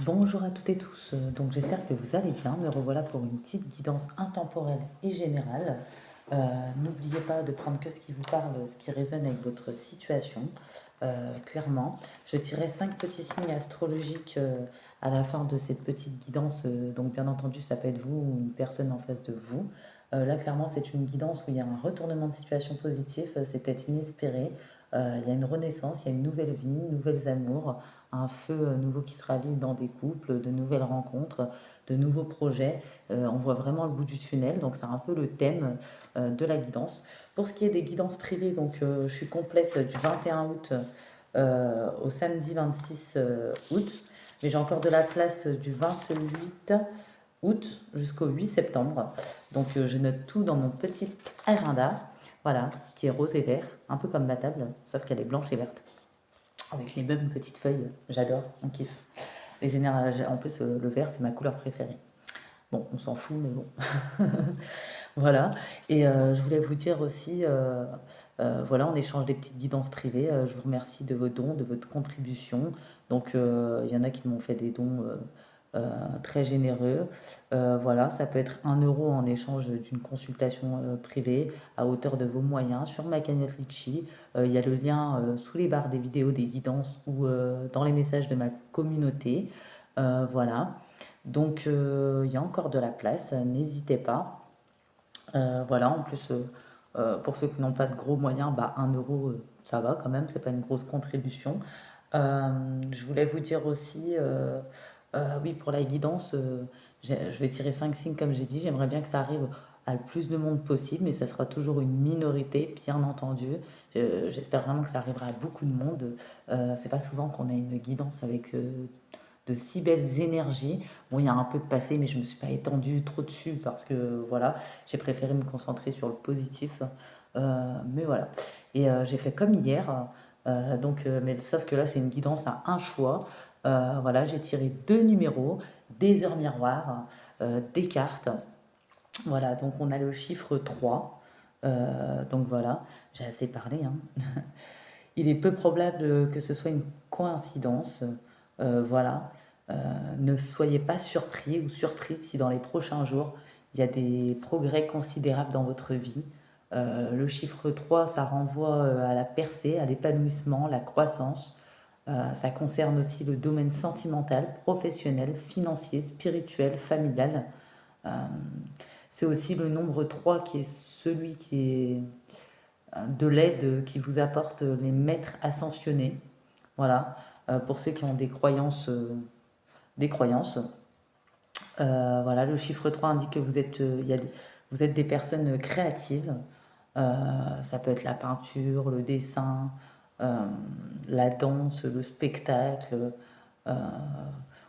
Bonjour à toutes et tous, donc j'espère que vous allez bien. Me revoilà pour une petite guidance intemporelle et générale. N'oubliez pas de prendre que ce qui vous parle, ce qui résonne avec votre situation, clairement. Je tirerai 5 petits signes astrologiques à la fin de cette petite guidance, donc bien entendu ça peut être vous ou une personne en face de vous. Là clairement c'est une guidance où il y a un retournement de situation positif, c'est peut-être inespéré. Il y a une renaissance, il y a une nouvelle vie, nouvelles amours, un feu nouveau qui se rallume dans des couples, de nouvelles rencontres, de nouveaux projets. On voit vraiment le bout du tunnel, donc c'est un peu le thème de la guidance. Pour ce qui est des guidances privées, donc je suis complète du 21 août au samedi 26 août, mais j'ai encore de la place du 28 août jusqu'au 8 septembre. Donc je note tout dans mon petit agenda, voilà, qui est rose et vert, un peu comme ma table, sauf qu'elle est blanche et verte avec les mêmes petites feuilles. J'adore, on kiffe. Les énergies, en plus, le vert, c'est ma couleur préférée. Bon, on s'en fout, mais bon. Voilà. Et je voulais vous dire aussi, voilà, on échange des petites guidances privées. Je vous remercie de vos dons, de votre contribution. Donc, il y en a qui m'ont fait des dons très généreux. Voilà, ça peut être 1 € en échange d'une consultation privée à hauteur de vos moyens sur ma cagnotte Litchi. Il y a le lien sous les barres des vidéos des guidances ou dans les messages de ma communauté. Voilà. Donc, il y a encore de la place, n'hésitez pas. Voilà, en plus, pour ceux qui n'ont pas de gros moyens, bah, 1 € ça va quand même, c'est pas une grosse contribution. Je voulais vous dire aussi, oui, pour la guidance, je vais tirer 5 signes comme j'ai dit. J'aimerais bien que ça arrive à le plus de monde possible, mais ça sera toujours une minorité, bien entendu. J'espère vraiment que ça arrivera à beaucoup de monde. C'est pas souvent qu'on a une guidance avec de si belles énergies. Bon, il y a un peu de passé, mais je me suis pas étendue trop dessus parce que voilà, j'ai préféré me concentrer sur le positif. Mais voilà. Et j'ai fait comme hier. Donc, mais sauf que là, c'est une guidance à un choix. Voilà, j'ai tiré 2 numéros, des heures miroirs, des cartes. Voilà, donc on a le chiffre 3. Donc voilà, j'ai assez parlé, hein. Il est peu probable que ce soit une coïncidence. Voilà. Euh, Ne soyez pas surpris ou surprise si dans les prochains jours, il y a des progrès considérables dans votre vie. Le chiffre 3, ça renvoie à la percée, à l'épanouissement, la croissance. Ça concerne aussi le domaine sentimental, professionnel, financier, spirituel, familial. Euh, c'est aussi le nombre 3 qui est celui qui est de l'aide qui vous apporte les maîtres ascensionnés. Voilà. Pour ceux qui ont des croyances, voilà, le chiffre 3 indique que vous êtes des personnes créatives. Ça peut être la peinture, le dessin, euh, la danse, le spectacle, euh,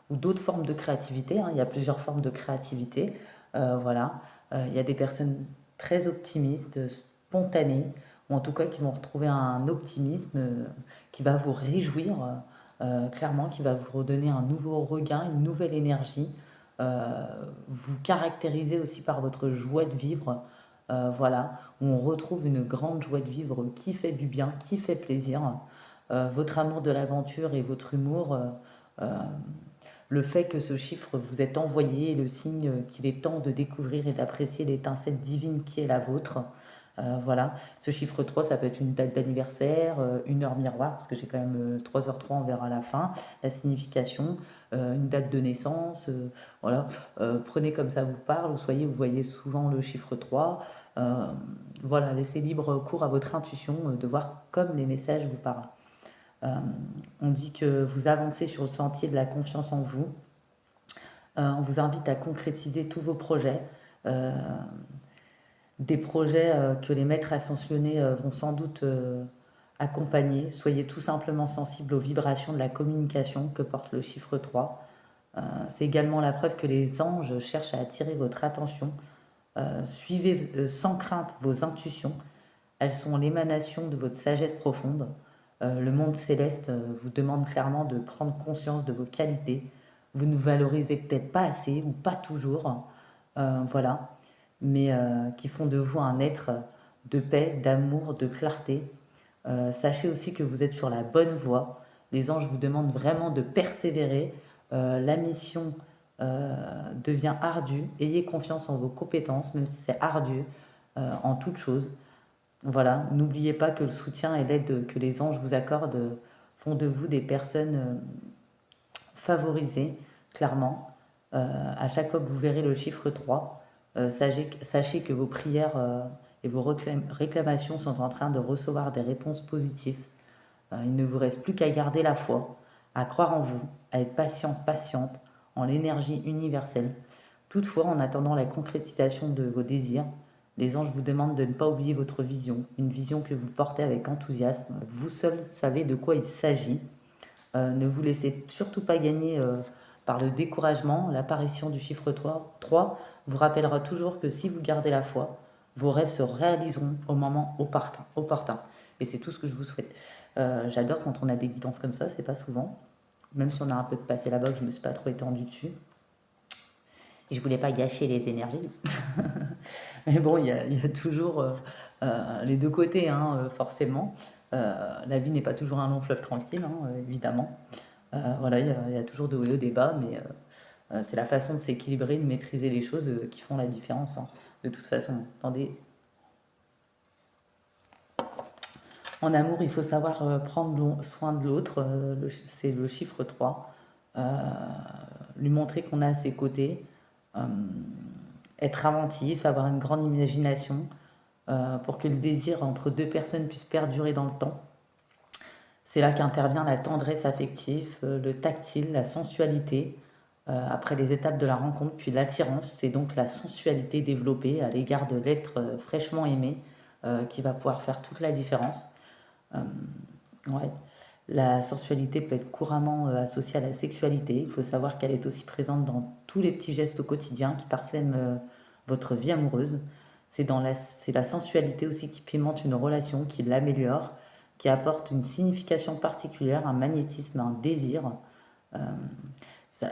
ou d'autres formes de créativité, hein. Il y a plusieurs formes de créativité. Voilà. Il y a des personnes très optimistes, spontanées, ou en tout cas qui vont retrouver un optimisme qui va vous réjouir, clairement, qui va vous redonner un nouveau regain, une nouvelle énergie. Euh, Vous caractérisez aussi par votre joie de vivre. Voilà, où on retrouve une grande joie de vivre qui fait du bien, qui fait plaisir. Votre amour de l'aventure et votre humour, euh, le fait que ce chiffre vous est envoyé est le signe qu'il est temps de découvrir et d'apprécier l'étincelle divine qui est la vôtre. Voilà, ce chiffre 3 ça peut être une date d'anniversaire, une heure miroir, parce que j'ai quand même 3h03, on verra à la fin, la signification, une date de naissance, voilà. Prenez comme ça vous parle, ou soyez, vous voyez souvent le chiffre 3. Euh, voilà, laissez libre cours à votre intuition de voir comme les messages vous parlent. Euh, on dit que vous avancez sur le sentier de la confiance en vous. On vous invite à concrétiser tous vos projets. Euh, des projets que les maîtres ascensionnés vont sans doute accompagner. Soyez tout simplement sensible aux vibrations de la communication que porte le chiffre 3. C'est également la preuve que les anges cherchent à attirer votre attention. Suivez sans crainte vos intuitions. Elles sont l'émanation de votre sagesse profonde. Le monde céleste vous demande clairement de prendre conscience de vos qualités. Vous ne valorisez peut-être pas assez ou pas toujours, voilà, mais qui font de vous un être de paix, d'amour, de clarté. Sachez aussi que vous êtes sur la bonne voie. Les anges vous demandent vraiment de persévérer. La mission devient ardue. Ayez confiance en vos compétences, même si c'est ardu, en toute chose. Voilà, n'oubliez pas que le soutien et l'aide que les anges vous accordent font de vous des personnes favorisées, clairement. À chaque fois que vous verrez le chiffre 3, sachez que vos prières et vos réclamations sont en train de recevoir des réponses positives. Il ne vous reste plus qu'à garder la foi, à croire en vous, à être patient, patiente, en l'énergie universelle. Toutefois, en attendant la concrétisation de vos désirs, les anges vous demandent de ne pas oublier votre vision, une vision que vous portez avec enthousiasme. Vous seul savez de quoi il s'agit. Ne vous laissez surtout pas gagner par le découragement. L'apparition du chiffre 3 vous rappellera toujours que si vous gardez la foi, vos rêves se réaliseront au moment opportun. Et c'est tout ce que je vous souhaite. J'adore quand on a des guidances comme ça, c'est pas souvent. Même si on a un peu de passé là-bas, je me suis pas trop étendue dessus. Et je voulais pas gâcher les énergies. Mais bon, il y a toujours les deux côtés, hein, forcément. La vie n'est pas toujours un long fleuve tranquille, hein, évidemment. Voilà, il y a toujours de hauts et des bas, mais c'est la façon de s'équilibrer, de maîtriser les choses qui font la différence, hein. De toute façon, attendez. En amour, il faut savoir prendre soin de l'autre, c'est le chiffre 3. Lui montrer qu'on a à ses côtés, euh, être inventif, avoir une grande imagination, pour que le désir entre deux personnes puisse perdurer dans le temps. C'est là qu'intervient la tendresse affective, le tactile, la sensualité, après les étapes de la rencontre, puis l'attirance, c'est donc la sensualité développée à l'égard de l'être fraîchement aimé qui va pouvoir faire toute la différence. Euh, ouais. La sensualité peut être couramment associée à la sexualité. Il faut savoir qu'elle est aussi présente dans tous les petits gestes au quotidien qui parsèment votre vie amoureuse. C'est la sensualité aussi qui pimente une relation, qui l'améliore, qui apporte une signification particulière, un magnétisme, un désir. Euh,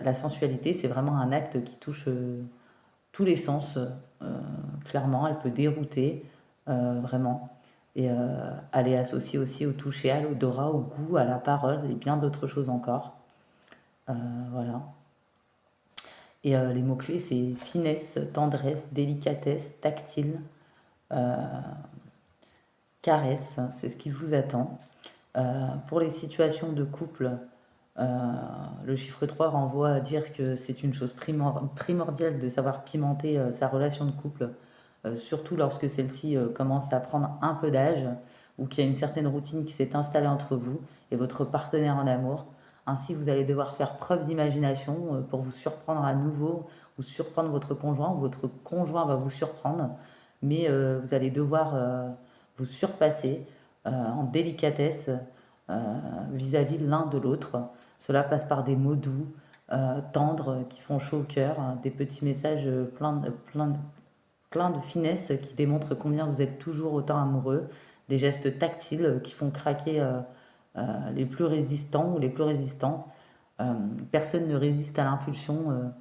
la sensualité, c'est vraiment un acte qui touche tous les sens, clairement. Elle peut dérouter, vraiment. Et elle est associée aussi au toucher, à l'odorat, au goût, à la parole et bien d'autres choses encore. Voilà. Et les mots-clés, c'est finesse, tendresse, délicatesse, tactile, euh, caresse, c'est ce qui vous attend. Pour les situations de couple, le chiffre 3 renvoie à dire que c'est une chose primordiale de savoir pimenter sa relation de couple, surtout lorsque celle-ci commence à prendre un peu d'âge ou qu'il y a une certaine routine qui s'est installée entre vous et votre partenaire en amour. Ainsi, vous allez devoir faire preuve d'imagination pour vous surprendre à nouveau ou surprendre votre conjoint ou votre conjoint va vous surprendre, mais vous allez devoir vous surpasser en délicatesse vis-à-vis de l'un de l'autre. Cela passe par des mots doux, tendres, qui font chaud au cœur, hein, des petits messages plein de finesse qui démontrent combien vous êtes toujours autant amoureux, des gestes tactiles qui font craquer les plus résistants ou les plus résistantes. Personne ne résiste à l'impulsion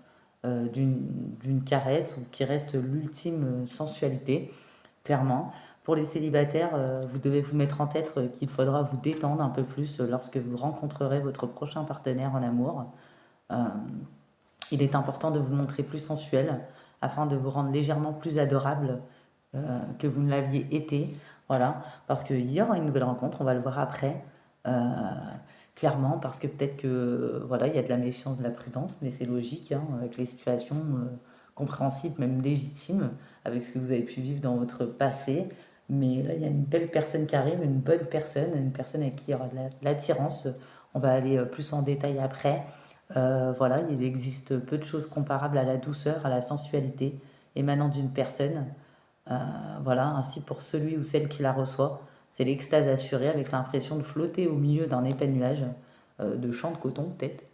d'une caresse ou qui reste l'ultime sensualité, clairement. Pour les célibataires, vous devez vous mettre en tête qu'il faudra vous détendre un peu plus lorsque vous rencontrerez votre prochain partenaire en amour. Euh, il est important de vous montrer plus sensuel afin de vous rendre légèrement plus adorable que vous ne l'aviez été. Voilà, parce qu'il y aura une nouvelle rencontre, on va le voir après. Euh, Clairement, parce que peut-être que voilà, il y a de la méfiance, de la prudence, mais c'est logique, hein, avec les situations compréhensibles, même légitimes, avec ce que vous avez pu vivre dans votre passé. Mais là, il y a une belle personne qui arrive, une bonne personne, une personne avec qui il y aura de l'attirance. On va aller plus en détail après. Voilà, il existe peu de choses comparables à la douceur, à la sensualité émanant d'une personne. Euh, voilà, ainsi pour celui ou celle qui la reçoit, c'est l'extase assurée avec l'impression de flotter au milieu d'un épais nuage, de champs de coton peut-être.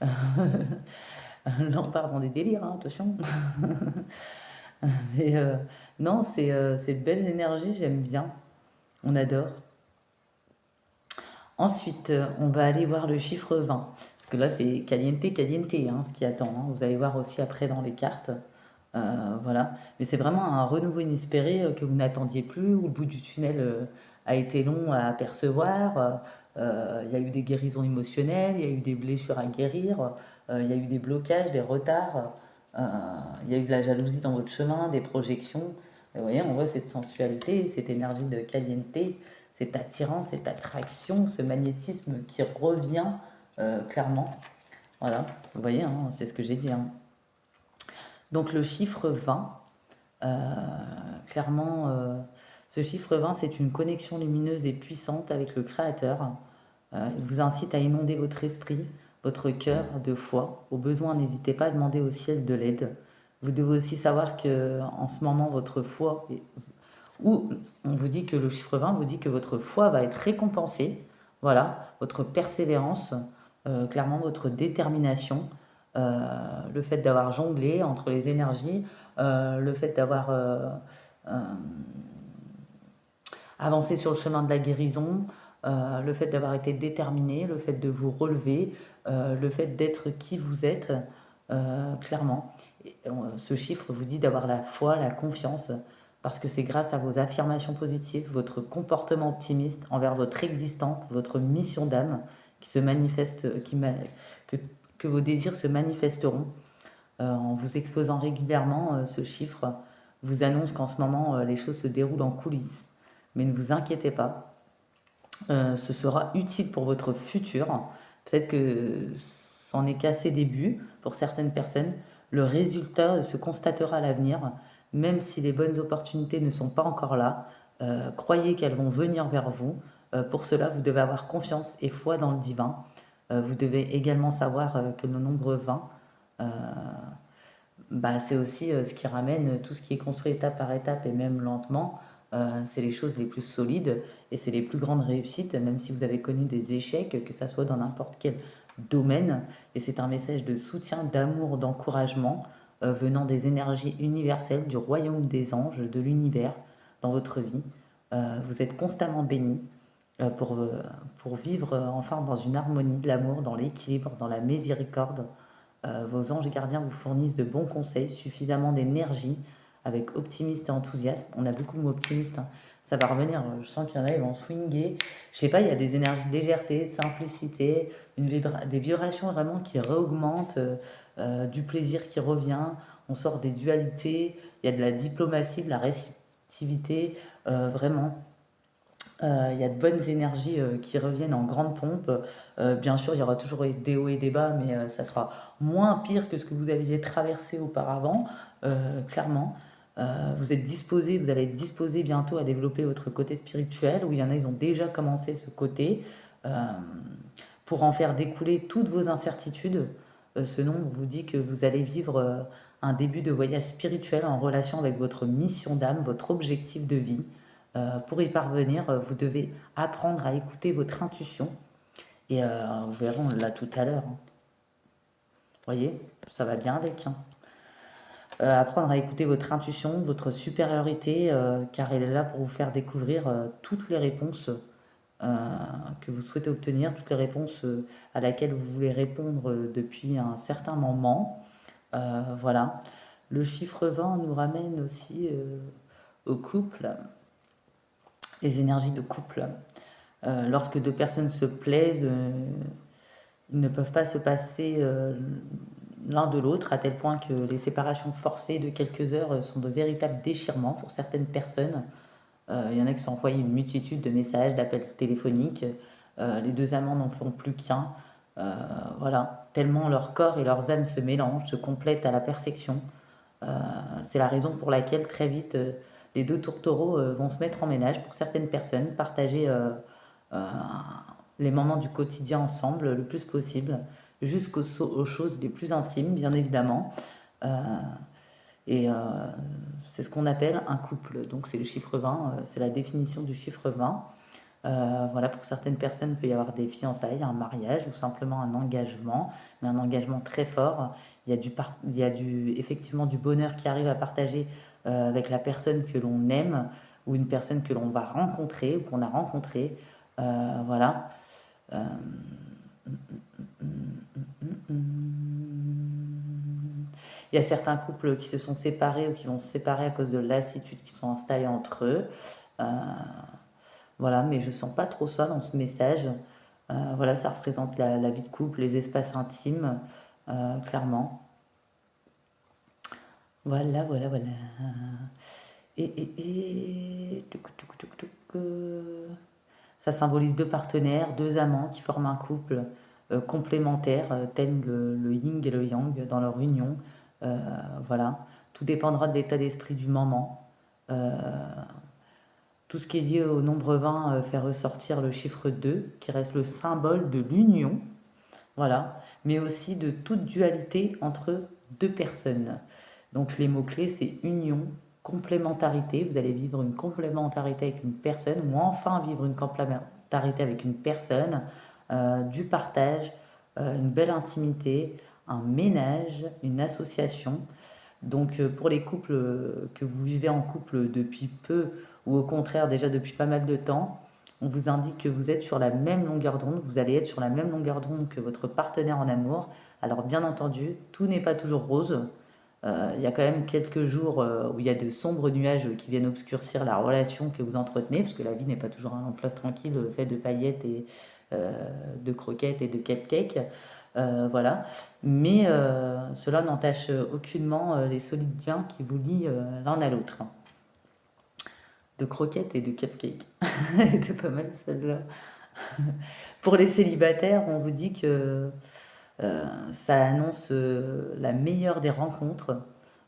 Là on part dans des délires, hein, attention. Mais non, c'est de belles énergies, j'aime bien, on adore. Ensuite, on va aller voir le chiffre 20. Parce que là, c'est caliente, caliente, hein, ce qui attend, hein. Vous allez voir aussi après dans les cartes. Voilà. Mais c'est vraiment un renouveau inespéré que vous n'attendiez plus, où le bout du tunnel a été long à apercevoir. Il y a eu des guérisons émotionnelles, il y a eu des blessures à guérir, il y a eu des blocages, des retards, euh, il y a eu de la jalousie dans votre chemin, des projections. Et vous voyez, on voit cette sensualité, cette énergie de caliente, cette attirance, cette attraction, ce magnétisme qui revient clairement. Voilà, vous voyez, hein, c'est ce que j'ai dit, hein. Donc le chiffre 20, euh, clairement, ce chiffre 20, c'est une connexion lumineuse et puissante avec le Créateur. Il vous incite à inonder votre esprit, votre cœur de foi. Au besoin, n'hésitez pas à demander au ciel de l'aide. Vous devez aussi savoir que en ce moment, votre foi, ou on vous dit que le chiffre 20 vous dit que votre foi va être récompensée. Voilà, votre persévérance, clairement votre détermination, le fait d'avoir jonglé entre les énergies, le fait d'avoir euh, avancé sur le chemin de la guérison, le fait d'avoir été déterminé, le fait de vous relever, le fait d'être qui vous êtes, clairement. Ce chiffre vous dit d'avoir la foi, la confiance, parce que c'est grâce à vos affirmations positives, votre comportement optimiste envers votre existence, votre mission d'âme, qui se manifeste, que, que vos désirs se manifesteront. En vous exposant régulièrement, ce chiffre vous annonce qu'en ce moment, les choses se déroulent en coulisses. Mais ne vous inquiétez pas, ce sera utile pour votre futur. Peut-être que c'en est qu'à ses débuts pour certaines personnes. Le résultat se constatera à l'avenir, même si les bonnes opportunités ne sont pas encore là. Croyez qu'elles vont venir vers vous. Pour cela, vous devez avoir confiance et foi dans le divin. Vous devez également savoir que le nombre 20, euh, bah, c'est aussi ce qui ramène tout ce qui est construit étape par étape et même lentement. C'est les choses les plus solides et c'est les plus grandes réussites, même si vous avez connu des échecs, que ça soit dans n'importe quel domaine. Et c'est un message de soutien, d'amour, d'encouragement venant des énergies universelles, du royaume des anges, de l'univers dans votre vie. Vous êtes constamment bénis euh, pour, euh, pour vivre enfin dans une harmonie de l'amour, dans l'équilibre, dans la miséricorde. Vos anges gardiens vous fournissent de bons conseils, suffisamment d'énergie, avec optimisme et enthousiasme. On a beaucoup de mots optimistes, hein. Ça va revenir, je sens qu'il y en a, ils vont swinguer. Je sais pas, il y a des énergies de légèreté, de simplicité, des vibrations vraiment qui réaugmentent, du plaisir qui revient. On sort des dualités, il y a de la diplomatie, de la réceptivité, vraiment. Il y a de bonnes énergies qui reviennent en grande pompe. Bien sûr, il y aura toujours des hauts et des bas, mais ça sera moins pire que ce que vous aviez traversé auparavant, clairement. Vous êtes disposé, vous allez être disposé bientôt à développer votre côté spirituel, où il y en a, ils ont déjà commencé ce côté, euh, pour en faire découler toutes vos incertitudes. Ce nombre vous dit que vous allez vivre un début de voyage spirituel en relation avec votre mission d'âme, votre objectif de vie. Pour y parvenir, vous devez apprendre à écouter votre intuition. Et vous verrez, on l'a tout à l'heure, hein. Vous voyez, ça va bien avec, hein. Apprendre à écouter votre intuition, votre supériorité, car elle est là pour vous faire découvrir toutes les réponses que vous souhaitez obtenir, toutes les réponses à laquelle vous voulez répondre depuis un certain moment. Voilà. Le chiffre 20 nous ramène aussi au couple, les énergies de couple. Lorsque deux personnes se plaisent, ils ne peuvent pas se passer l'un de l'autre, à tel point que les séparations forcées de quelques heures sont de véritables déchirements pour certaines personnes. Il y en a qui s'envoient une multitude de messages, d'appels téléphoniques. Les deux amants n'en font plus qu'un. Voilà, tellement leur corps et leurs âmes se mélangent, se complètent à la perfection. C'est la raison pour laquelle très vite les deux tourtereaux vont se mettre en ménage pour certaines personnes, partager euh, les moments du quotidien ensemble le plus possible, aux choses les plus intimes, bien évidemment. Euh, et c'est ce qu'on appelle un couple. Donc c'est le chiffre 20, c'est la définition du chiffre 20. Voilà, pour certaines personnes, il peut y avoir des fiançailles, un mariage ou simplement un engagement, mais un engagement très fort. Il y a effectivement du bonheur qui arrive à partager avec la personne que l'on aime ou une personne que l'on va rencontrer ou qu'on a rencontrée. Voilà. Euh, Il y a certains couples qui se sont séparés ou qui vont se séparer à cause de lassitudes qui sont installées entre eux. Euh, voilà, mais je sens pas trop ça dans ce message. Voilà, ça représente la vie de couple, les espaces intimes, clairement. Voilà, voilà, voilà. Ça symbolise deux partenaires, deux amants qui forment un couple complémentaire, tel le yin et le yang dans leur union. Euh, voilà, tout dépendra de l'état d'esprit du moment. Euh, tout ce qui est lié au nombre 20 fait ressortir le chiffre 2, qui reste le symbole de l'union. Voilà, mais aussi de toute dualité entre deux personnes. Donc les mots-clés, c'est union, complémentarité. Vous allez vivre une complémentarité avec une personne ou enfin vivre une complémentarité avec une personne, du partage, une belle intimité, un ménage, une association. Donc pour les couples que vous vivez en couple depuis peu ou au contraire déjà depuis pas mal de temps, on vous indique que vous êtes sur la même longueur d'onde, vous allez être sur la même longueur d'onde que votre partenaire en amour. Alors bien entendu, tout n'est pas toujours rose. Il y a quand même quelques jours où il y a de sombres nuages qui viennent obscurcir la relation que vous entretenez, parce que la vie n'est pas toujours un long fleuve tranquille fait de paillettes et de croquettes et de cupcakes. Voilà. Mais cela n'entache aucunement les solides liens qui vous lient l'un à l'autre. De croquettes et de cupcakes. De pas mal celle-là. Pour les célibataires, on vous dit que ça annonce la meilleure des rencontres.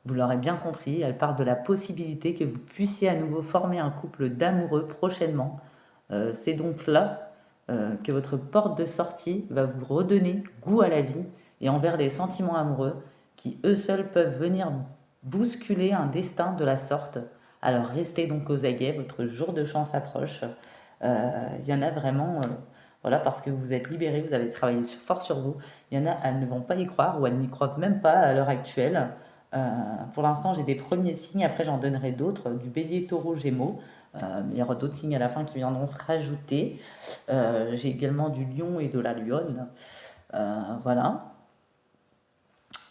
Vous l'aurez bien compris, elle parle de la possibilité que vous puissiez à nouveau former un couple d'amoureux prochainement. C'est donc là que votre porte de sortie va vous redonner goût à la vie et envers les sentiments amoureux qui eux seuls peuvent venir bousculer un destin de la sorte. Alors restez donc aux aguets, votre jour de chance approche. Il y en a vraiment, voilà, parce que vous vous êtes libérés, vous avez travaillé fort sur vous. Il y en a, elles ne vont pas y croire ou elles n'y croient même pas à l'heure actuelle. Pour l'instant, j'ai des premiers signes, après j'en donnerai d'autres, du bélier, taureau, gémeaux. Il y aura d'autres signes à la fin qui viendront se rajouter. J'ai également du lion et de la lionne. Voilà.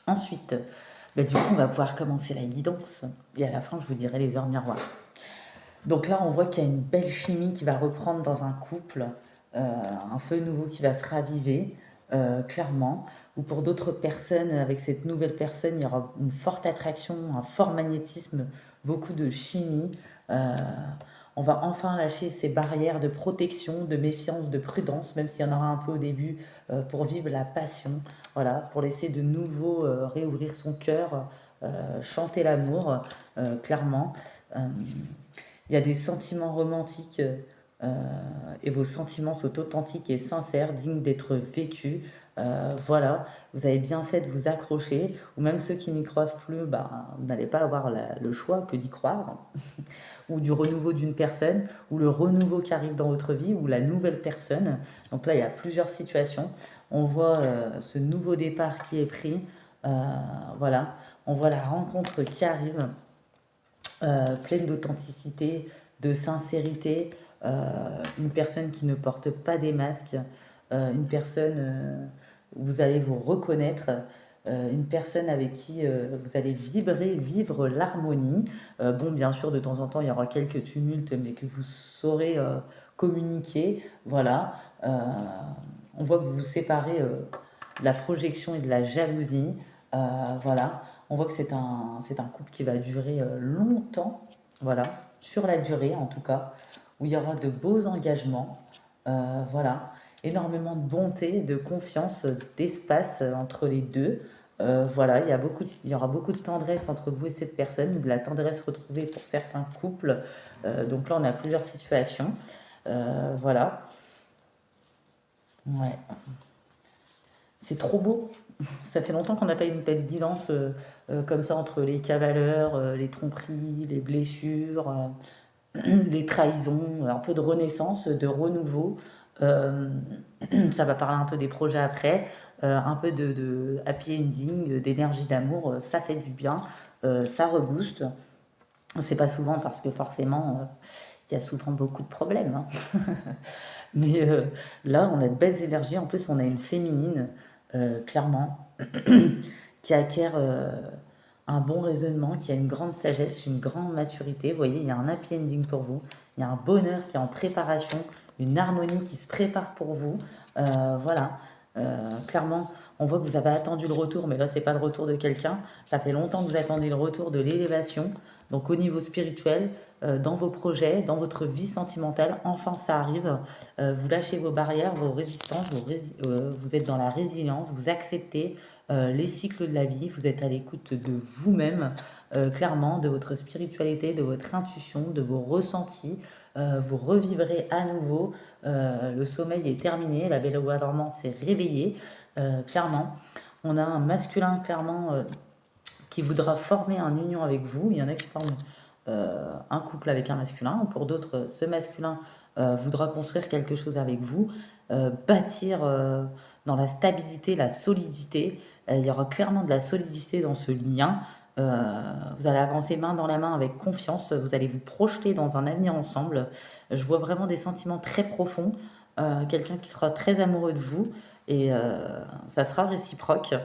Ensuite, bah, du coup, on va pouvoir commencer la guidance. Et à la fin, je vous dirai les heures miroirs. Donc là, on voit qu'il y a une belle chimie qui va reprendre dans un couple, un feu nouveau qui va se raviver, clairement. Ou pour d'autres personnes, avec cette nouvelle personne, il y aura une forte attraction, un fort magnétisme, beaucoup de chimie. Euh, on va enfin lâcher ces barrières de protection, de méfiance, de prudence, même s'il y en aura un peu au début, pour vivre la passion. Voilà, pour laisser de nouveau réouvrir son cœur, chanter l'amour, clairement. Euh, il y a des sentiments romantiques et vos sentiments sont authentiques et sincères, dignes d'être vécus. Voilà, vous avez bien fait de vous accrocher, ou même ceux qui n'y croient plus, bah, vous n'allez pas avoir le choix que d'y croire, ou du renouveau d'une personne, ou le renouveau qui arrive dans votre vie, ou la nouvelle personne. Donc là, il y a plusieurs situations. On voit ce nouveau départ qui est pris. Euh, voilà, on voit la rencontre qui arrive pleine d'authenticité, de sincérité, une personne qui ne porte pas des masques, une personne où vous allez vous reconnaître, une personne avec qui vous allez vibrer, vivre l'harmonie. Bon, bien sûr, de temps en temps, il y aura quelques tumultes, mais que vous saurez communiquer. Voilà. Euh, on voit que vous vous séparez de la projection et de la jalousie. Voilà. On voit que c'est un couple qui va durer longtemps, voilà, sur la durée en tout cas, où il y aura de beaux engagements, voilà, énormément de bonté, de confiance, d'espace entre les deux. Voilà, il y aura beaucoup de tendresse entre vous et cette personne, de la tendresse retrouvée pour certains couples. Donc là, on a plusieurs situations. Voilà, ouais, c'est trop beau. Ça fait longtemps qu'on n'a pas eu une belle guidance comme ça entre les cavaleurs, les tromperies, les blessures, les trahisons, un peu de renaissance, de renouveau. Euh, Ça va parler un peu des projets après, un peu de happy ending, d'énergie d'amour. Ça fait du bien, ça rebooste. C'est pas souvent parce que forcément, il y a souvent beaucoup de problèmes, hein. Mais là, on a de belles énergies. En plus, on a une féminine, clairement, qui acquiert un bon raisonnement, qui a une grande sagesse, une grande maturité. Vous voyez, il y a un happy ending pour vous. Il y a un bonheur qui est en préparation, une harmonie qui se prépare pour vous. Voilà. Clairement, on voit que vous avez attendu le retour, mais là, c'est pas le retour de quelqu'un. Ça fait longtemps que vous attendez le retour de l'élévation. Donc, au niveau spirituel, dans vos projets, dans votre vie sentimentale, enfin, ça arrive. Vous lâchez vos barrières, vos résistances, vous êtes dans la résilience, vous acceptez les cycles de la vie, vous êtes à l'écoute de vous-même, clairement, de votre spiritualité, de votre intuition, de vos ressentis. Vous revivrez à nouveau. Le sommeil est terminé, la belle au bois dormant s'est réveillée. Clairement, on a un masculin, clairement, qui voudra former une union avec vous. Il y en a qui forment un couple avec un masculin. Pour d'autres, ce masculin voudra construire quelque chose avec vous, bâtir dans la stabilité, la solidité. Il y aura clairement de la solidité dans ce lien. Vous allez avancer main dans la main avec confiance. Vous allez vous projeter dans un avenir ensemble. Je vois vraiment des sentiments très profonds. Quelqu'un qui sera très amoureux de vous et ça sera réciproque.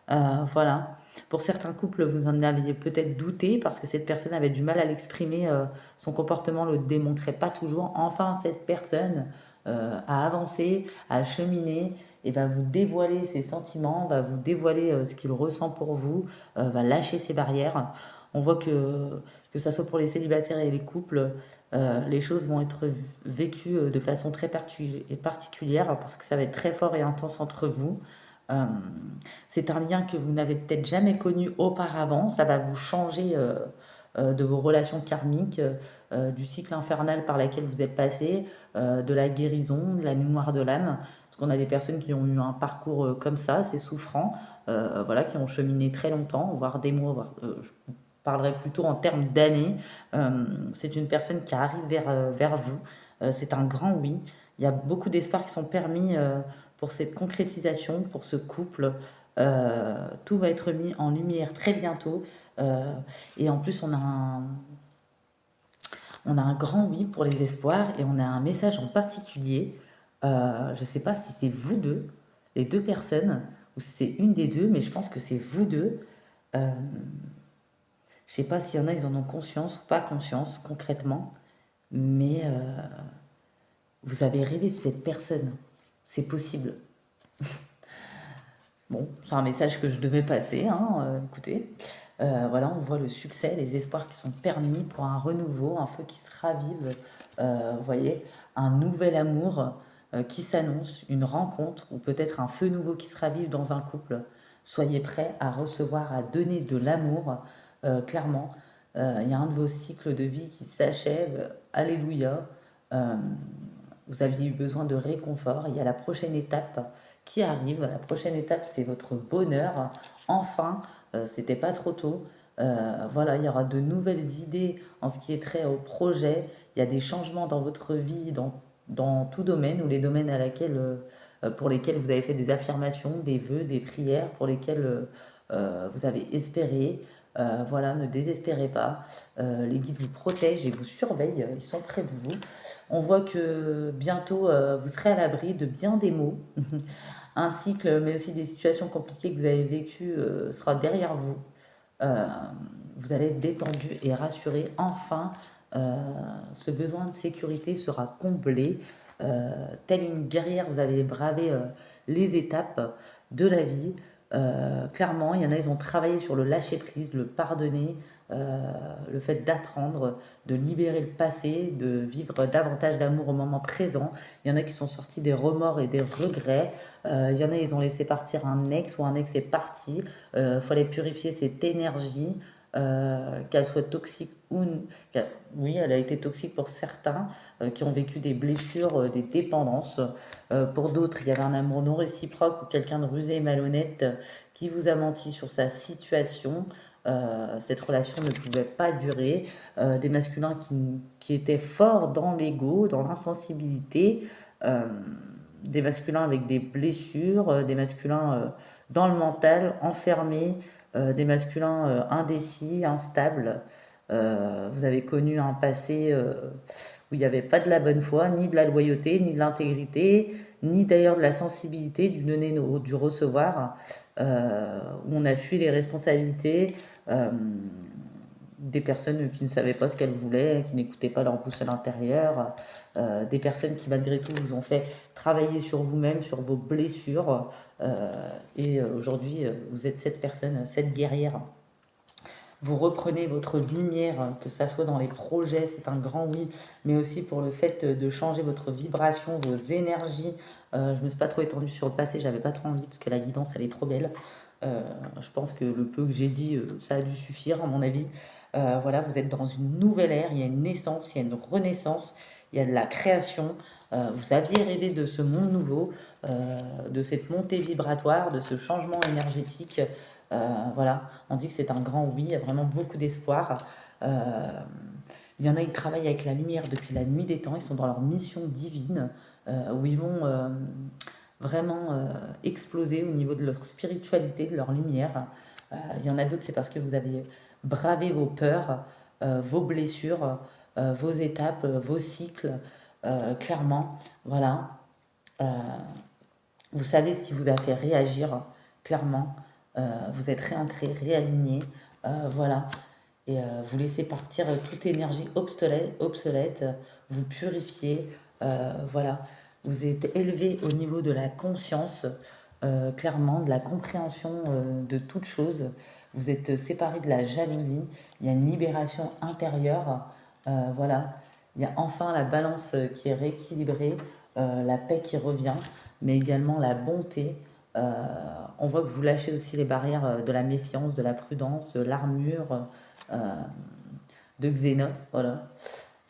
Voilà. Pour certains couples, vous en aviez peut-être douté parce que cette personne avait du mal à l'exprimer, son comportement ne le démontrait pas toujours. Enfin, cette personne a avancé, a cheminé et va vous dévoiler ses sentiments, va vous dévoiler ce qu'il ressent pour vous, va lâcher ses barrières. On voit que ça soit pour les célibataires et les couples, les choses vont être vécues de façon très particulière parce que ça va être très fort et intense entre vous. Euh, c'est un lien que vous n'avez peut-être jamais connu auparavant. Ça va vous changer de vos relations karmiques, du cycle infernal par lequel vous êtes passé, de la guérison, de la mémoire de l'âme. Parce qu'on a des personnes qui ont eu un parcours comme ça, c'est souffrant, voilà, qui ont cheminé très longtemps, voire des mois, je parlerai plutôt en termes d'années. C'est une personne qui arrive vers vous. C'est un grand oui. Il y a beaucoup d'espoirs qui sont permis pour cette concrétisation, pour ce couple. Tout va être mis en lumière très bientôt. Euh, et en plus, on a un grand oui pour les espoirs et on a un message en particulier. Je ne sais pas si c'est vous deux, les deux personnes, ou si c'est une des deux, mais je pense que c'est vous deux. Euh, je ne sais pas s'il y en a, ils en ont conscience ou pas conscience concrètement, mais vous avez rêvé de cette personne. C'est possible. Bon, c'est un message que je devais passer, hein, écoutez. Voilà, on voit le succès, les espoirs qui sont permis pour un renouveau, un feu qui se ravive, vous voyez, un nouvel amour qui s'annonce, une rencontre ou peut-être un feu nouveau qui se ravive dans un couple. Soyez prêts à recevoir, à donner de l'amour, clairement. Il y a un de vos cycles de vie qui s'achève, alléluia. Euh, Vous aviez eu besoin de réconfort. Il y a la prochaine étape qui arrive. La prochaine étape, c'est votre bonheur. Enfin, c'était pas trop tôt. Voilà, il y aura de nouvelles idées en ce qui est trait au projet. Il y a des changements dans votre vie, dans tout domaine ou les domaines pour lesquels vous avez fait des affirmations, des vœux, des prières, pour lesquels vous avez espéré. Voilà, ne désespérez pas. Les guides vous protègent et vous surveillent. Ils sont près de vous. On voit que bientôt, vous serez à l'abri de bien des maux. Un cycle, mais aussi des situations compliquées que vous avez vécues, sera derrière vous. Euh, vous allez être détendu et rassuré. Enfin, euh, ce besoin de sécurité sera comblé. Telle une guerrière, vous avez bravé les étapes de la vie. Clairement, il y en a, ils ont travaillé sur le lâcher-prise, le pardonner, le fait d'apprendre, de libérer le passé, de vivre davantage d'amour au moment présent. Il y en a qui sont sortis des remords et des regrets. Il y en a, ils ont laissé partir un ex ou un ex est parti. Il fallait purifier cette énergie, qu'elle soit toxique oui, elle a été toxique pour certains qui ont vécu des blessures, des dépendances. Pour d'autres, il y avait un amour non réciproque ou quelqu'un de rusé et malhonnête qui vous a menti sur sa situation. Cette relation ne pouvait pas durer. Des masculins qui étaient forts dans l'ego, dans l'insensibilité. Euh, des masculins avec des blessures, des masculins dans le mental, enfermés, des masculins indécis, instables. Vous avez connu un passé où il n'y avait pas de la bonne foi, ni de la loyauté, ni de l'intégrité, ni d'ailleurs de la sensibilité, du donner, du recevoir, où on a fui les responsabilités. Euh, des personnes qui ne savaient pas ce qu'elles voulaient, qui n'écoutaient pas leur boussole intérieure, des personnes qui malgré tout vous ont fait travailler sur vous-même, sur vos blessures, et aujourd'hui vous êtes cette personne, cette guerrière. Vous reprenez votre lumière, que ça soit dans les projets, c'est un grand oui, mais aussi pour le fait de changer votre vibration, vos énergies. Je ne me suis pas trop étendue sur le passé, j'avais pas trop envie parce que la guidance elle est trop belle. Je pense que le peu que j'ai dit, ça a dû suffire à mon avis. Voilà, vous êtes dans une nouvelle ère, il y a une naissance, il y a une renaissance, il y a de la création. Vous aviez rêvé de ce monde nouveau, de cette montée vibratoire, de ce changement énergétique. Voilà, on dit que c'est un grand oui, il y a vraiment beaucoup d'espoir. Il y en a qui travaillent avec la lumière depuis la nuit des temps, ils sont dans leur mission divine, où ils vont vraiment exploser au niveau de leur spiritualité, de leur lumière. Il y en a d'autres, c'est parce que vous avez bravé vos peurs, vos blessures, vos étapes, vos cycles, clairement. Voilà. Euh, vous savez ce qui vous a fait réagir, clairement. Vous êtes réancré, réaligné. Voilà. Et vous laissez partir toute énergie obsolète, vous purifiez. Voilà. Vous êtes élevé au niveau de la conscience, clairement, de la compréhension de toute chose. Vous êtes séparé de la jalousie. Il y a une libération intérieure. Voilà. Il y a enfin la balance qui est rééquilibrée, la paix qui revient, mais également la bonté. On voit que vous lâchez aussi les barrières de la méfiance, de la prudence, l'armure de Xéna. Voilà.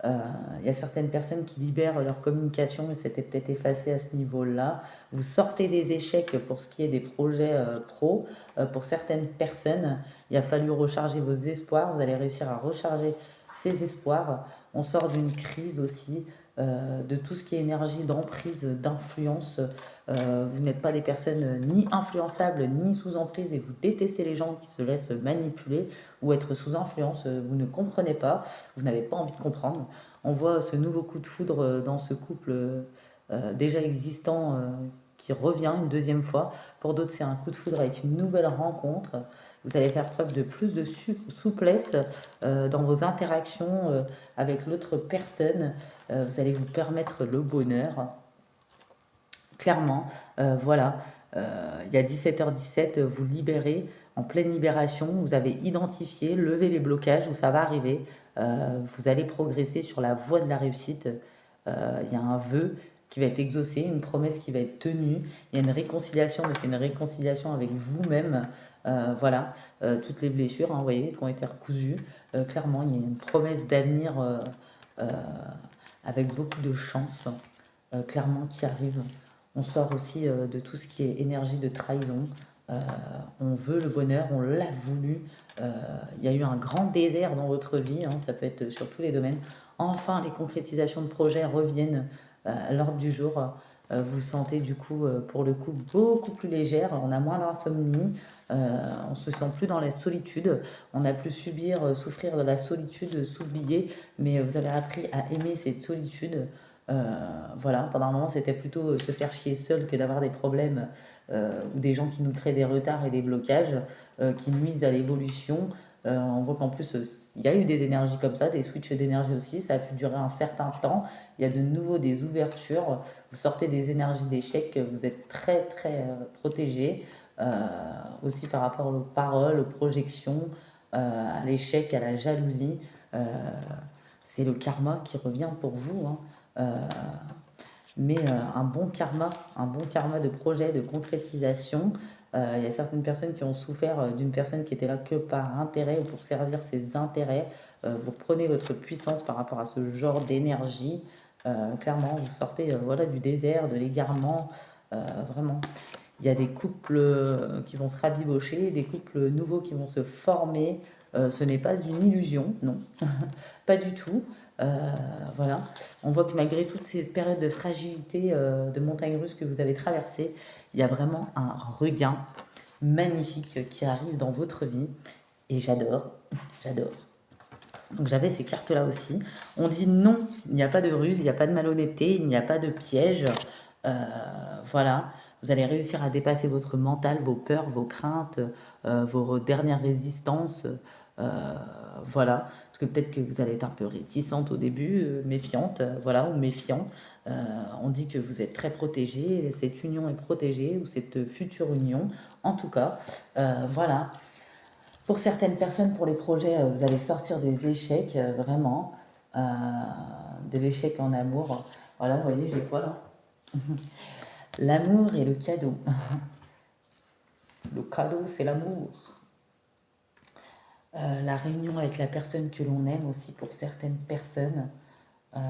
Il y a certaines personnes qui libèrent leur communication et c'était peut-être effacé à ce niveau-là. Vous sortez des échecs pour ce qui est des projets pro. Pour certaines personnes, il a fallu recharger vos espoirs. Vous allez réussir à recharger ces espoirs. On sort d'une crise aussi, de tout ce qui est énergie, d'emprise, d'influence. Vous n'êtes pas des personnes ni influençables, ni sous emprise et vous détestez les gens qui se laissent manipuler ou être sous influence. Vous ne comprenez pas, vous n'avez pas envie de comprendre. On voit ce nouveau coup de foudre dans ce couple déjà existant qui revient une deuxième fois. Pour d'autres, c'est un coup de foudre avec une nouvelle rencontre. Vous allez faire preuve de plus de souplesse dans vos interactions avec l'autre personne. Vous allez vous permettre le bonheur. Clairement, voilà. Il y a 17h17, vous libérez en pleine libération. Vous avez identifié, levé les blocages où ça va arriver. Vous allez progresser sur la voie de la réussite. Il y a un vœu qui va être exaucé, une promesse qui va être tenue. Il y a une réconciliation, mais c'est une réconciliation avec vous-même. Voilà, toutes les blessures, hein, vous voyez, qui ont été recousues. Clairement, il y a une promesse d'avenir euh, avec beaucoup de chance, clairement, qui arrive. On sort aussi de tout ce qui est énergie de trahison. Euh, on veut le bonheur, on l'a voulu. Il y a eu un grand désert dans votre vie, hein, ça peut être sur tous les domaines. Enfin, les concrétisations de projets reviennent à l'ordre du jour. Vous vous sentez du coup, pour le coup, beaucoup plus légère. On a moins d'insomnie. On se sent plus dans la solitude. On a plus subir, souffrir de la solitude, s'oublier. Mais vous avez appris à aimer cette solitude. Voilà, pendant un moment, c'était plutôt se faire chier seul que d'avoir des problèmes ou des gens qui nous créent des retards et des blocages qui nuisent à l'évolution. On voit qu'en plus, il y a eu des énergies comme ça, des switches d'énergie aussi. Ça a pu durer un certain temps. Il y a de nouveau des ouvertures. Vous sortez des énergies d'échec. Vous êtes très, très protégé. Aussi par rapport aux paroles, aux projections, à l'échec, à la jalousie. C'est le karma qui revient pour vous, hein. Mais un bon karma de projet, de concrétisation. Il y a certaines personnes qui ont souffert d'une personne qui était là que par intérêt ou pour servir ses intérêts. Vous prenez votre puissance par rapport à ce genre d'énergie. Clairement, vous sortez voilà, du désert, de l'égarement. Vraiment. Il y a des couples qui vont se rabibocher, des couples nouveaux qui vont se former. Ce n'est pas une illusion, non, pas du tout. Voilà. On voit que malgré toutes ces périodes de fragilité, de montagne russe que vous avez traversées, il y a vraiment un regain magnifique qui arrive dans votre vie. Et j'adore, j'adore. Donc j'avais ces cartes-là aussi. On dit non, il n'y a pas de ruse, il n'y a pas de malhonnêteté, il n'y a pas de piège. Voilà, vous allez réussir à dépasser votre mental, vos peurs, vos craintes, vos dernières résistances. Voilà, parce que peut-être que vous allez être un peu réticente au début, méfiante, voilà, ou méfiant. On dit que vous êtes très protégé, cette union est protégée, ou cette future union, en tout cas. Voilà. Pour certaines personnes, pour les projets, vous allez sortir des échecs, vraiment. Euh, de l'échec en amour. Voilà, vous voyez, j'ai quoi là? L'amour et le cadeau. Le cadeau, c'est l'amour. La réunion avec la personne que l'on aime aussi pour certaines personnes. Euh,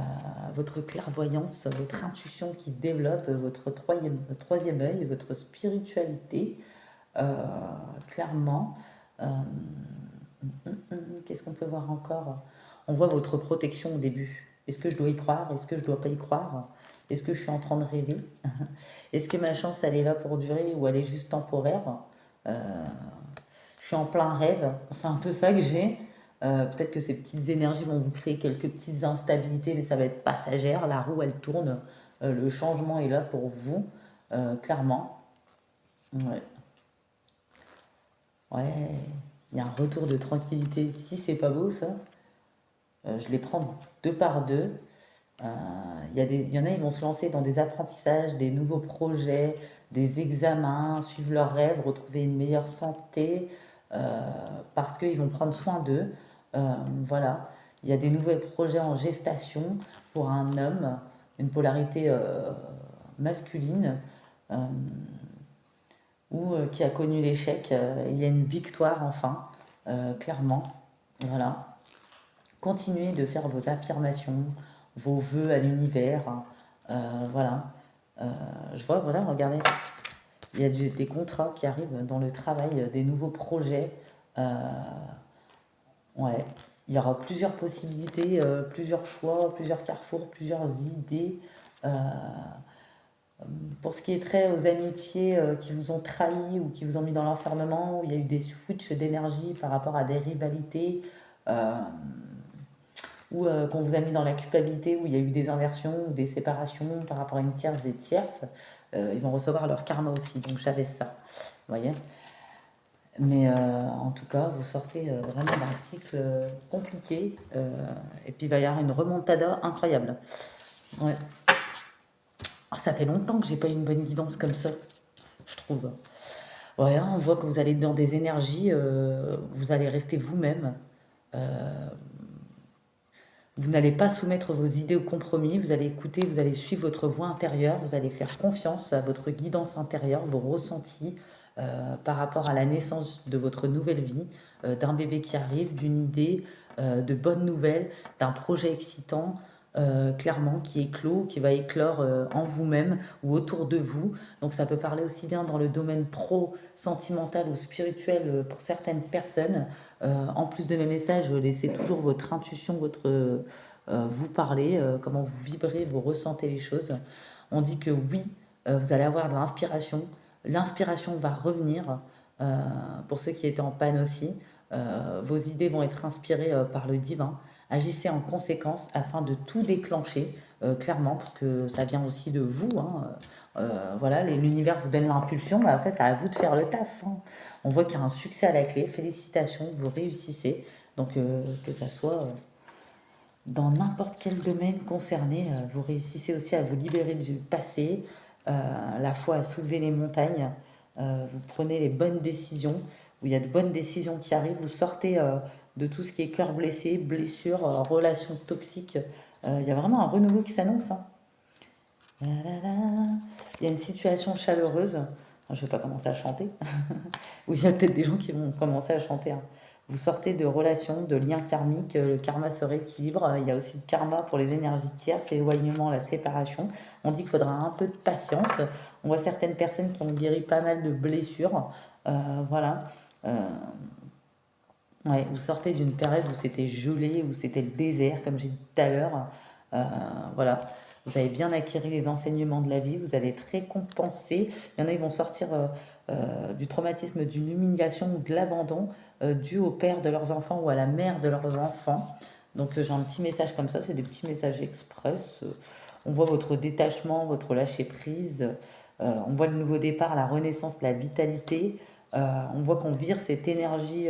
votre clairvoyance, votre intuition qui se développe, votre troisième œil, votre spiritualité, euh, clairement. Euh, Qu'est-ce qu'on peut voir encore? On voit votre protection au début. Est-ce que je dois y croire? Est-ce que je dois pas y croire? Est-ce que je suis en train de rêver? Est-ce que ma chance, elle est là pour durer ou elle est juste temporaire? Euh, je suis en plein rêve. C'est un peu ça que j'ai. Peut-être que ces petites énergies vont vous créer quelques petites instabilités, mais ça va être passagère. La roue, elle tourne. Le changement est là pour vous, clairement. Ouais. Ouais. Il y a un retour de tranquillité ici, c'est pas beau ça? Je les prends deux par deux. Euh, il y en a, ils vont se lancer dans des apprentissages, des nouveaux projets, des examens, suivre leurs rêves, retrouver une meilleure santé, euh, parce qu'ils vont prendre soin d'eux. Voilà. Il y a des nouveaux projets en gestation pour un homme, une polarité masculine, euh, ou qui a connu l'échec. Il y a une victoire enfin, clairement. Voilà. Continuez de faire vos affirmations, vos vœux à l'univers. Voilà. Euh, je vois, voilà, regardez, il y a des contrats qui arrivent dans le travail, des nouveaux projets. Euh, ouais. Il y aura plusieurs possibilités, plusieurs choix, plusieurs carrefours, plusieurs idées. Euh, pour ce qui est trait aux amitiés qui vous ont trahi ou qui vous ont mis dans l'enfermement, où il y a eu des switches d'énergie par rapport à des rivalités, euh, ou qu'on vous a mis dans la culpabilité, où il y a eu des inversions ou des séparations par rapport à une tierce, des tierces, ils vont recevoir leur karma aussi. Donc j'avais ça, vous voyez. Mais en tout cas, vous sortez vraiment d'un cycle compliqué, et puis il va y avoir une remontada incroyable. Ouais. Ah, ça fait longtemps que j'ai pas eu une bonne guidance comme ça, je trouve. Ouais, on voit que vous allez dans des énergies, vous allez rester vous-même. Euh, Vous n'allez pas soumettre vos idées au compromis, vous allez écouter, vous allez suivre votre voix intérieure, vous allez faire confiance à votre guidance intérieure, vos ressentis par rapport à la naissance de votre nouvelle vie, d'un bébé qui arrive, d'une idée, de bonnes nouvelles, d'un projet excitant, clairement, qui éclot, qui va éclore en vous-même ou autour de vous. Donc ça peut parler aussi bien dans le domaine pro, sentimental ou spirituel pour certaines personnes. En plus de mes messages, laissez toujours votre intuition, vous parler, comment vous vibrez, vous ressentez les choses. On dit que oui, vous allez avoir de l'inspiration. L'inspiration va revenir euh, pour ceux qui étaient en panne aussi. Vos idées vont être inspirées par le divin. Agissez en conséquence afin de tout déclencher, clairement, parce que ça vient aussi de vous, hein. Voilà, l'univers vous donne l'impulsion, mais après, c'est à vous de faire le taf, hein. On voit qu'il y a un succès à la clé. Félicitations, vous réussissez. Donc, que ça soit dans n'importe quel domaine concerné, vous réussissez aussi à vous libérer du passé, la foi à soulever les montagnes. Vous prenez les bonnes décisions, où il y a de bonnes décisions qui arrivent. Vous sortez de tout ce qui est cœur blessé, blessure, relations toxiques. Il y a vraiment un renouveau qui s'annonce, hein. La, la, la. Il y a une situation chaleureuse. Je ne vais pas commencer à chanter. Ou il y a peut-être des gens qui vont commencer à chanter, hein. Vous sortez de relations, de liens karmiques, le karma se rééquilibre. Il y a aussi le karma pour les énergies tierces, l'éloignement, la séparation. On dit qu'il faudra un peu de patience. On voit certaines personnes qui ont guéri pas mal de blessures. Voilà. Euh, ouais, vous sortez d'une période où c'était gelé, où c'était le désert, comme j'ai dit tout à l'heure. Euh, voilà. Vous avez bien acquis les enseignements de la vie, vous allez être récompensé. Il y en a, ils vont sortir du traumatisme, d'une humiliation ou de l'abandon dû au père de leurs enfants ou à la mère de leurs enfants. Donc j'ai un petit message comme ça, c'est des petits messages express. On voit votre détachement, votre lâcher prise. On voit le nouveau départ, la renaissance, la vitalité. On voit qu'on vire cette énergie,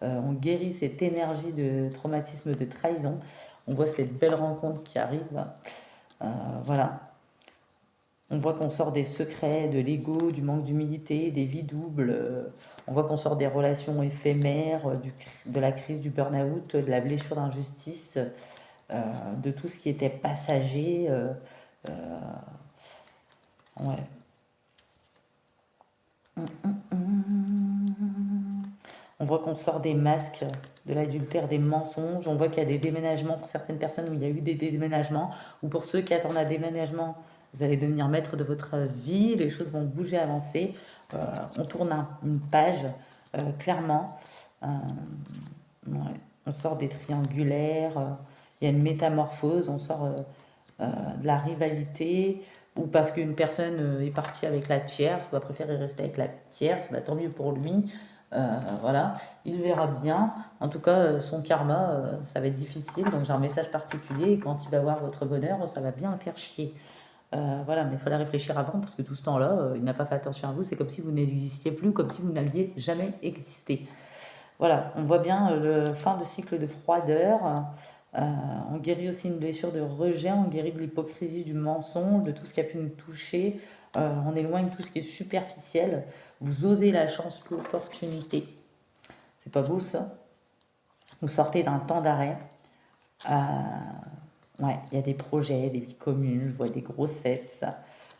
on guérit cette énergie de traumatisme, de trahison. On voit cette belle rencontre qui arrive. Voilà. On voit qu'on sort des secrets, de l'ego, du manque d'humilité, des vies doubles. On voit qu'on sort des relations éphémères, de la crise du burn-out, de la blessure d'injustice, de tout ce qui était passager. Ouais. On voit qu'on sort des masques, de l'adultère, des mensonges. On voit qu'il y a des déménagements pour certaines personnes où il y a eu des déménagements. Ou pour ceux qui attendent un déménagement, vous allez devenir maître de votre vie. Les choses vont bouger, avancer. On tourne une page, clairement. Ouais. On sort des triangulaires. Il y a une métamorphose. On sort de la rivalité. Ou parce qu'une personne est partie avec la tierce, ou a préféré rester avec la tierce, bah, tant mieux pour lui. Voilà, il verra bien. En tout cas, son karma, ça va être difficile. Donc j'ai un message particulier. Et quand il va voir votre bonheur, ça va bien le faire chier. Voilà, mais il fallait réfléchir avant parce que tout ce temps-là, il n'a pas fait attention à vous. C'est comme si vous n'existiez plus, comme si vous n'aviez jamais existé. Voilà, on voit bien le fin de cycle de froideur. On guérit aussi une blessure de rejet, on guérit de l'hypocrisie, du mensonge, de tout ce qui a pu nous toucher. On éloigne tout ce qui est superficiel. Vous osez la chance, l'opportunité. C'est pas beau ça? Vous sortez d'un temps d'arrêt. Ouais, il y a des projets, des vies communes, je vois des grossesses,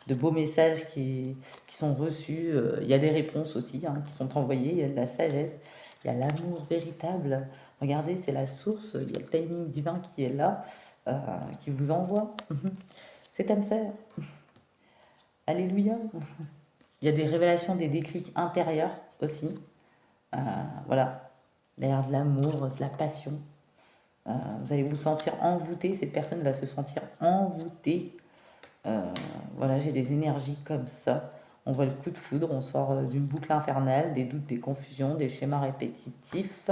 de beaux messages qui sont reçus. Il y a des réponses aussi hein, qui sont envoyées, il y a de la sagesse, il y a l'amour véritable. Regardez, c'est la source, il y a le timing divin qui est là, qui vous envoie. C'est âme sœur. Alléluia. Il y a des révélations, des déclics intérieurs aussi. Voilà, d'ailleurs de l'amour, de la passion. Vous allez vous sentir envoûté, cette personne va se sentir envoûtée. Voilà, j'ai des énergies comme ça. On voit le coup de foudre, on sort d'une boucle infernale, des doutes, des confusions, des schémas répétitifs.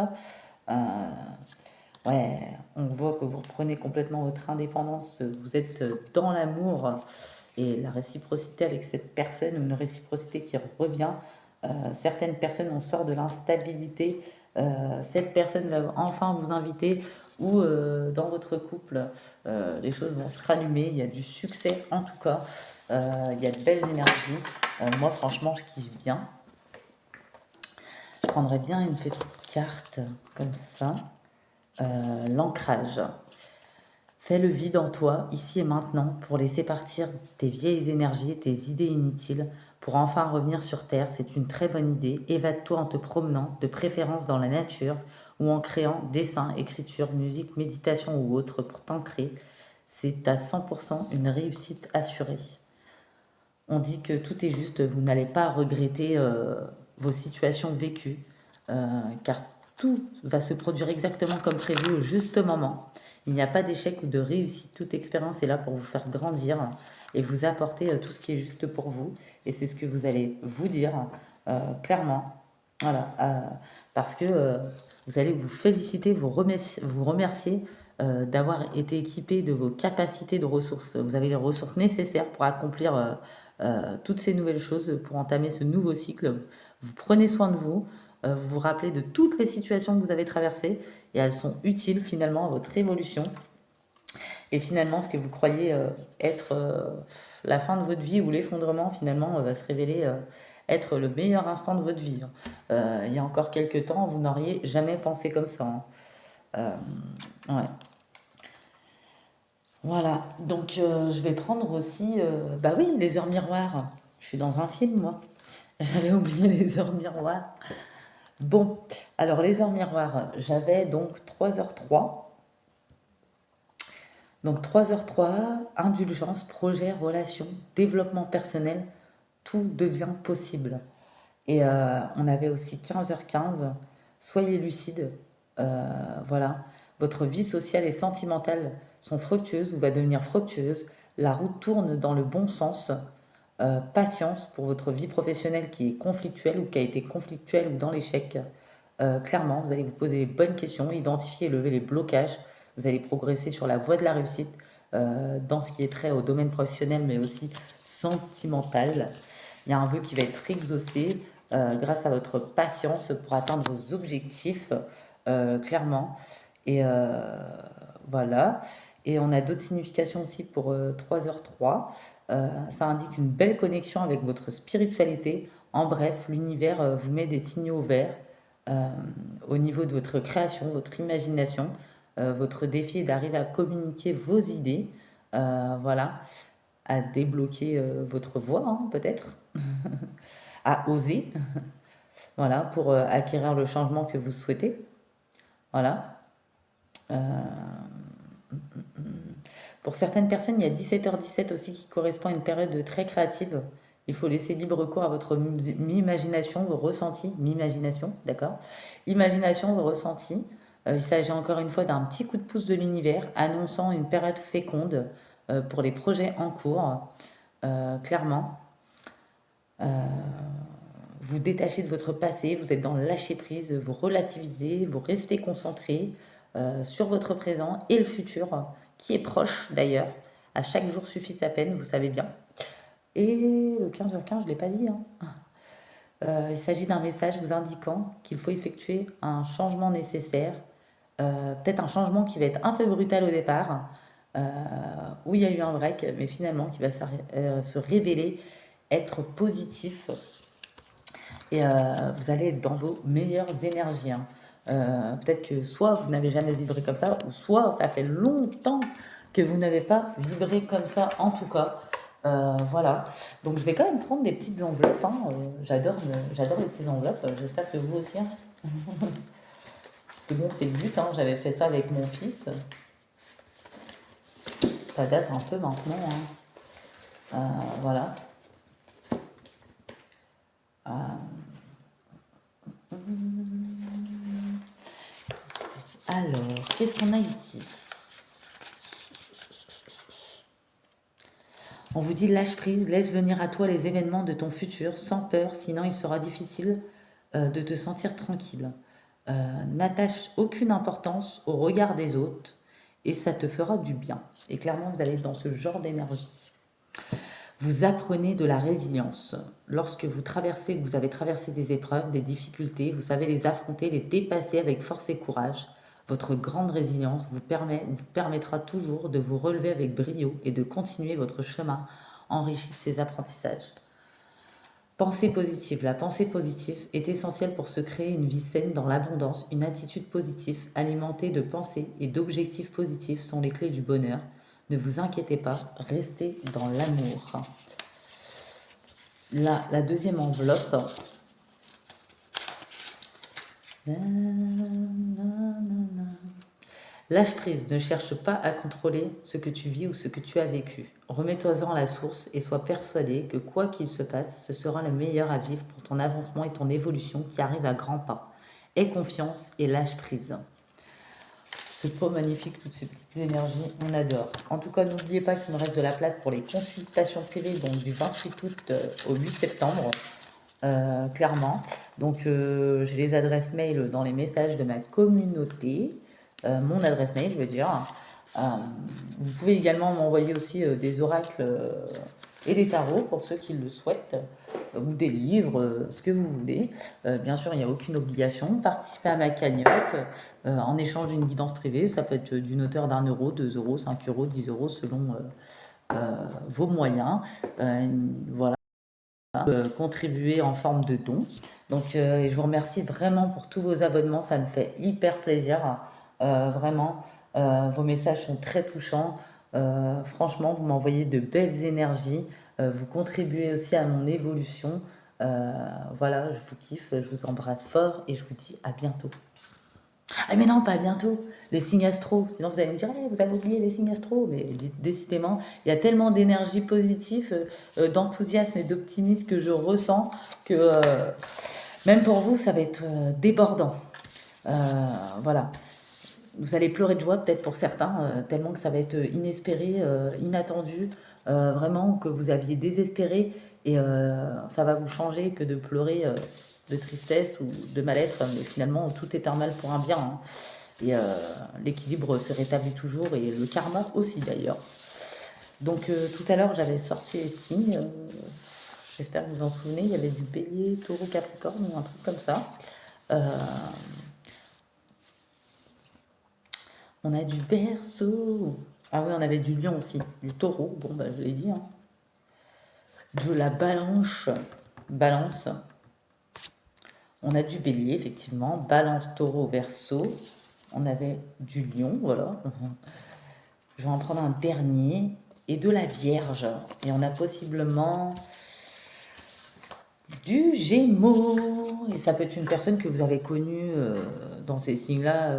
Ouais, on voit que vous reprenez complètement votre indépendance, vous êtes dans l'amour et la réciprocité avec cette personne, une réciprocité qui revient. Certaines personnes, on sort de l'instabilité. Cette personne va enfin vous inviter ou dans votre couple, les choses vont se rallumer. Il y a du succès en tout cas. Il y a de belles énergies. Moi, franchement, je kiffe bien. Je prendrais bien une petite carte comme ça. L'ancrage. Fais le vide en toi, ici et maintenant, pour laisser partir tes vieilles énergies, tes idées inutiles, pour enfin revenir sur Terre. C'est une très bonne idée. Évade-toi en te promenant, de préférence dans la nature, ou en créant dessin, écriture, musique, méditation ou autre pour t'ancrer. C'est à 100% une réussite assurée. On dit que tout est juste, vous n'allez pas regretter vos situations vécues, car tout va se produire exactement comme prévu au juste moment. Il n'y a pas d'échec ou de réussite, toute expérience est là pour vous faire grandir et vous apporter tout ce qui est juste pour vous. Et c'est ce que vous allez vous dire clairement. Voilà, parce que vous allez vous féliciter, vous remercier d'avoir été équipé de vos capacités de ressources. Vous avez les ressources nécessaires pour accomplir toutes ces nouvelles choses, pour entamer ce nouveau cycle. Vous prenez soin de vous, vous vous rappelez de toutes les situations que vous avez traversées et elles sont utiles finalement à votre évolution. Et finalement, ce que vous croyez être la fin de votre vie ou l'effondrement, finalement, va se révéler être le meilleur instant de votre vie. Il y a encore quelques temps, vous n'auriez jamais pensé comme ça. Hein. Ouais. Voilà, donc je vais prendre aussi, bah oui, les heures miroirs. Je suis dans un film, moi. J'avais oublié les heures miroirs. Bon, alors les heures miroirs, j'avais donc 3h03. Donc 3h03, indulgence, projet, relation, développement personnel, tout devient possible. Et on avait aussi 15h15, soyez lucide, voilà. Votre vie sociale et sentimentale sont fructueuses ou va devenir fructueuse. La route tourne dans le bon sens. Patience pour votre vie professionnelle qui est conflictuelle ou qui a été conflictuelle ou dans l'échec. Clairement, vous allez vous poser les bonnes questions, identifier et lever les blocages. Vous allez progresser sur la voie de la réussite dans ce qui est trait au domaine professionnel mais aussi sentimental. Il y a un vœu qui va être exaucé. grâce à votre patience pour atteindre vos objectifs, clairement. Et voilà. Et on a d'autres significations aussi pour 3h03. Ça indique une belle connexion avec votre spiritualité. En bref, l'univers vous met des signaux verts euh, au niveau de votre création, votre imagination. Votre défi est d'arriver à communiquer vos idées, voilà, à débloquer votre voix, hein, peut-être, à oser, voilà, pour acquérir le changement que vous souhaitez. Voilà. Euh, Pour certaines personnes, il y a 17h17 aussi qui correspond à une période très créative. Il faut laisser libre cours à votre imagination, vos ressentis, imagination, d'accord? Imagination, vos ressentis. Il s'agit encore une fois d'un petit coup de pouce de l'univers annonçant une période féconde pour les projets en cours, clairement. Vous détachez de votre passé, vous êtes dans le lâcher prise, vous relativisez, vous restez concentré sur votre présent et le futur, qui est proche d'ailleurs. À chaque jour suffit sa peine, vous savez bien. Et le 15h15, je ne l'ai pas dit, hein. Il s'agit d'un message vous indiquant qu'il faut effectuer un changement nécessaire, peut-être un changement qui va être un peu brutal au départ, euh, où il y a eu un break, mais finalement qui va se révéler être positif et vous allez être dans vos meilleures énergies, hein. Peut-être que soit vous n'avez jamais vibré comme ça, ou soit ça fait longtemps que vous n'avez pas vibré comme ça, en tout cas. Voilà. Donc je vais quand même prendre des petites enveloppes, hein. J'adore les petites enveloppes. J'espère que vous aussi, hein. Parce que bon, c'est le but, hein. J'avais fait ça avec mon fils. Ça date un peu maintenant, hein. Voilà. Alors, qu'est-ce qu'on a ici? On vous dit lâche prise, laisse venir à toi les événements de ton futur sans peur, sinon il sera difficile de te sentir tranquille. N'attache aucune importance au regard des autres et ça te fera du bien. Et clairement, vous allez être dans ce genre d'énergie. Vous apprenez de la résilience. Lorsque vous traversez, vous avez traversé des épreuves, des difficultés, vous savez les affronter, les dépasser avec force et courage. Votre grande résilience vous permettra toujours de vous relever avec brio et de continuer votre chemin enrichi de ces apprentissages. Pensée positive. La pensée positive est essentielle pour se créer une vie saine dans l'abondance. Une attitude positive alimentée de pensées et d'objectifs positifs sont les clés du bonheur. Ne vous inquiétez pas, restez dans l'amour. Là, la deuxième enveloppe. Lâche prise, ne cherche pas à contrôler ce que tu vis ou ce que tu as vécu. Remets-toi-en à la source et sois persuadé que quoi qu'il se passe, ce sera le meilleur à vivre pour ton avancement et ton évolution qui arrive à grands pas. Aie confiance et lâche prise. Ce pot magnifique, toutes ces petites énergies, on adore. En tout cas, n'oubliez pas qu'il me reste de la place pour les consultations privées, donc du 28 août au 8 septembre, clairement. Donc, j'ai les adresses mail dans les messages de ma communauté. Mon adresse mail, je veux dire. Vous pouvez également m'envoyer aussi des oracles et des tarots pour ceux qui le souhaitent, ou des livres, ce que vous voulez. Bien sûr, il n'y a aucune obligation. Participez à ma cagnotte en échange d'une guidance privée. Ça peut être d'une hauteur d'1 euro, 2 euros, 5 euros, 10 euros selon vos moyens. Voilà. Contribuer en forme de don. Donc, je vous remercie vraiment pour tous vos abonnements. Ça me fait hyper plaisir. Vraiment, vos messages sont très touchants. Franchement, vous m'envoyez de belles énergies. Vous contribuez aussi à mon évolution. Voilà, je vous kiffe, je vous embrasse fort et je vous dis à bientôt. Ah mais non, pas bientôt. Les signes astro. Sinon vous allez me dire, eh, vous avez oublié les signes astro. Mais décidément, il y a tellement d'énergie positive, d'enthousiasme et d'optimisme que je ressens que même pour vous, ça va être débordant. Voilà. Vous allez pleurer de joie peut-être pour certains, tellement que ça va être inespéré, inattendu, vraiment que vous aviez désespéré et ça va vous changer que de pleurer de tristesse ou de mal-être, mais finalement tout est un mal pour un bien, hein. Et l'équilibre se rétablit toujours et le karma aussi d'ailleurs. Donc tout à l'heure j'avais sorti les signes, J'espère que vous vous en souvenez, il y avait du bélier, taureau, capricorne ou un truc comme ça. Euh, on a du verseau. Ah oui, on avait du lion aussi, du taureau, bon bah je l'ai dit, hein. De la balance, balance. On a du bélier, effectivement, balance, taureau, verseau. On avait du lion, voilà. Je vais en prendre un dernier. Et de la vierge. Et on a possiblement du Gémeaux. Et ça peut être une personne que vous avez connue dans ces signes-là,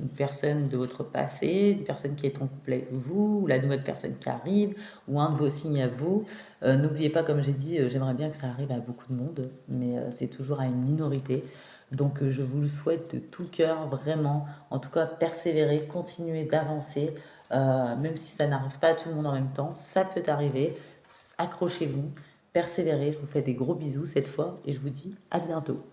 une personne de votre passé, une personne qui est en couple avec vous, ou la nouvelle personne qui arrive, ou un de vos signes à vous. N'oubliez pas, comme j'ai dit, j'aimerais bien que ça arrive à beaucoup de monde, mais c'est toujours à une minorité. Donc je vous le souhaite de tout cœur, vraiment. En tout cas, persévérer, continuer d'avancer, même si ça n'arrive pas à tout le monde en même temps, ça peut arriver. Accrochez-vous. Persévérez, je vous fais des gros bisous cette fois et je vous dis à bientôt.